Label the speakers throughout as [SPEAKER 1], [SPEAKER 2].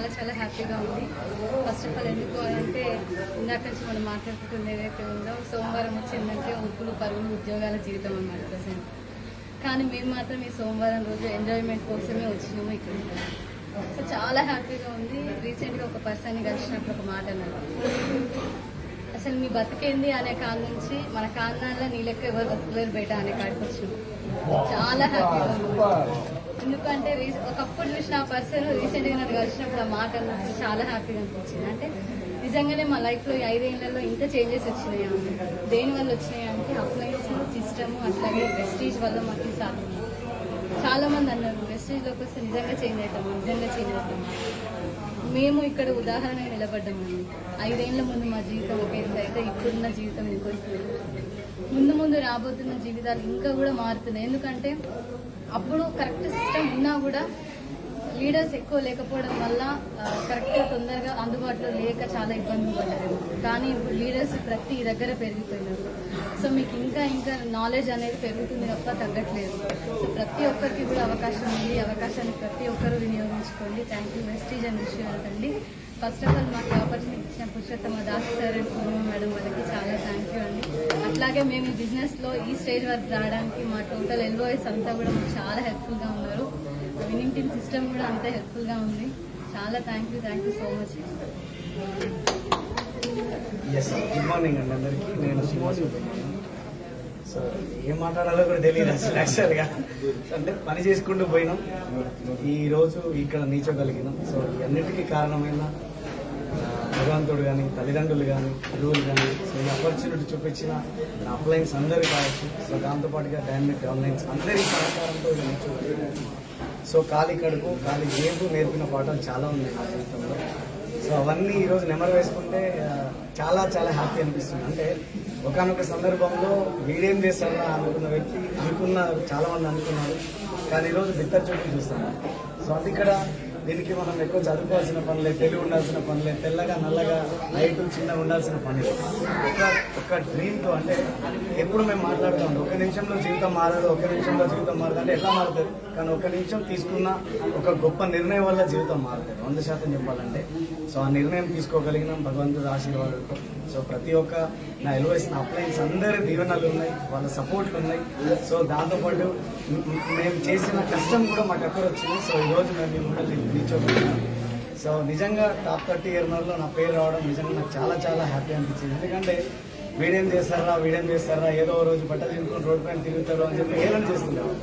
[SPEAKER 1] చాలా చాలా హ్యాపీగా ఉంది. ఫస్ట్ ఆఫ్ ఆల్ ఎందుకు అంటే ఇందాక నుంచి మనం మాట్లాడుకుంటుంది ఏదైతే ఉందో సోమవారం వచ్చిందంటే ఉప్పులు పరుగులు ఉద్యోగాల జీవితం అన్నమాట ప్రజెంట్. కానీ మేము మాత్రం ఈ సోమవారం రోజు ఎంజాయ్మెంట్ కోసమే వచ్చినాము ఇక్కడ. సో చాలా హ్యాపీగా ఉంది. రీసెంట్గా ఒక పర్సన్ని కలిసినప్పుడు ఒక మాట అన్నారు, అసలు మీ బతికేంది అనే కాడ నుంచి మన కారణాల్లో నీ లెక్క ఎవరు బతుకులేరు బయట అనే కాడికి వచ్చినాం. చాలా హ్యాపీగా ఉంది. ఎందుకంటే ఒకప్పుడు చూసిన ఆ పర్సన్ రీసెంట్గా నాకు కలిసినప్పుడు ఆ మాట అన్నప్పుడు చాలా హ్యాపీగా అనిపించింది. అంటే నిజంగానే మా లైఫ్లో ఈ 5 ఏళ్లలో ఇంత చేంజెస్ వచ్చినాయి. దేనివల్ల వచ్చినాయి అంటే అప్లయన్స్ సిస్టమ్ అట్లాగే ప్రెస్టీజ్ వల్ల మాకు సాధ్యం. చాలా మంది అన్నారు ప్రెస్టీజ్లోకి వస్తే నిజంగా చేంజ్ అవుతాము. మేము ఇక్కడ ఉదాహరణగా నిలబడ్డామండి. 5 ఏళ్ల ముందు మా జీవితం ఒక ఎత్తు అయితే ఇప్పుడున్న జీవితం ఇంకొక ముందు రాబోతున్న జీవితాలు ఇంకా కూడా మారుతున్నాయి. ఎందుకంటే అప్పుడు కరెక్ట్ సిస్టమ్ ఉన్నా కూడా లీడర్స్ ఎక్కువ లేకపోవడం వల్ల కరెక్ట్గా తొందరగా అందుబాటులో లేక చాలా ఇబ్బందులు పడ్డారు. కానీ ఇప్పుడు లీడర్స్ ప్రతి దగ్గర పెరిగిపోయినారు. సో మీకు ఇంకా నాలెడ్జ్ అనేది పెరుగుతుంది తప్ప తగ్గట్లేదు. సో ప్రతి ఒక్కరికి కూడా అవకాశం ఉంది. అవకాశాన్ని ప్రతి ఒక్కరూ వినియోగించుకోండి. థ్యాంక్ యూ వెస్టీజ్ అండ్ విషయాలు అండి. ఫస్ట్ ఆఫ్ ఆల్ మాకు ఆపర్చునిటీ ఇచ్చిన Purushottama Das sir and Purnima madam వాళ్ళకి చాలా థ్యాంక్ యూ అండి. అట్లాగే మేము ఈ బిజినెస్లో ఈ స్టేజ్ వరకు రావడానికి మా టోటల్ ఎంప్లాయీస్ అంతా కూడా మాకు చాలా హెల్ప్ఫుల్గా ఉన్నారు. విన్నింగ్ టీమ్ సిస్టమ్ కూడా అంతే హెల్ప్ఫుల్గా ఉంది. చాలా thank you so much.
[SPEAKER 2] Good morning అండి అందరికీ. నేను శ్రీనివాస్. సో ఏం మాట్లాడాలో కూడా తెలియదు అసలు యాక్చువల్గా. అంటే పని చేసుకుంటూ పోయినాం, ఈరోజు ఇక్కడ నీచోగలిగినాం. సో అన్నిటికీ కారణమైన భగవంతుడు కానీ తల్లిదండ్రులు కానీ గురువులు కానీ సో ఈ ఆపర్చునిటీ చూపించిన నా అప్లయన్స్ అందరూ కావచ్చు. సో దాంతోపాటుగా డైనమిక్ ఆన్లైన్స్ అందరి సహకారంతో నీచోగలిగినాం. సో ఖాళీ కడుపు ఖాళీ జేబు నేర్పిన పాఠాలు చాలా ఉన్నాయి నా జీవితంలో. సో అవన్నీ ఈరోజు నెమరు వేసుకుంటే చాలా చాలా హ్యాపీ అనిపిస్తుంది. అంటే ఒకనొక సందర్భంలో వీడేం చేస్తారా అనుకున్న చాలా మంది అనుకున్నారు, కానీ ఈరోజు బిత్తర్ చూపులు చూస్తాను. సో అది ఇక్కడ దీనికి మనం ఎక్కువ చదువుకోవాల్సిన పనులే, తెలివి ఉండాల్సిన పనులే, తెల్లగా నల్లగా హైట్ చిన్నగా ఉండాల్సిన పనులే. ఒక డ్రీమ్తో అంటే ఎప్పుడు మేము మాట్లాడుతాం ఒక నిమిషంలో జీవితం మారదు, ఒక నిమిషంలో జీవితం మారదు అంటే ఎట్లా మారుతుంది? కానీ ఒక నిమిషం తీసుకున్న ఒక గొప్ప నిర్ణయం వల్ల జీవితం మారుతుంది 100% చెప్పాలంటే. సో ఆ నిర్ణయం తీసుకోగలిగినాం భగవంతుడు ఆశీర్వాదంతో. సో ప్రతి ఒక్క నా ఎల్వైస్ నా అప్లయన్స్ అందరి దీవెనలు ఉన్నాయి, వాళ్ళ సపోర్ట్లు ఉన్నాయి. సో దాంతోపాటు మేము చేసిన కష్టం కూడా మాకు అక్కడ వచ్చింది. సో ఈరోజు మేము కూడా నిల్చోగలిగినాం. సో నిజంగా టాప్ 30 ఎర్నర్లో నా పేరు రావడం నిజంగా నాకు చాలా చాలా హ్యాపీ అనిపించింది. ఎందుకంటే వీడేం చేస్తారా ఏదో రోజు బట్టలు తినుకుని రోడ్డు పైన తిరుగుతారు అని చెప్పి ఏదైనా చేస్తున్నారు.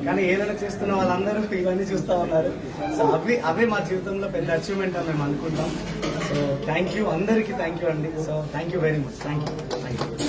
[SPEAKER 2] కానీ ఏదైనా చేస్తున్న వాళ్ళందరూ ఇవన్నీ చూస్తూ ఉన్నారు. సో అవే మా జీవితంలో పెద్ద అచీవ్మెంట్ అని మేము అనుకుంటాం. సో థ్యాంక్ యూ అందరికీ, థ్యాంక్ యూ అండి. So thank you very much. Thank you.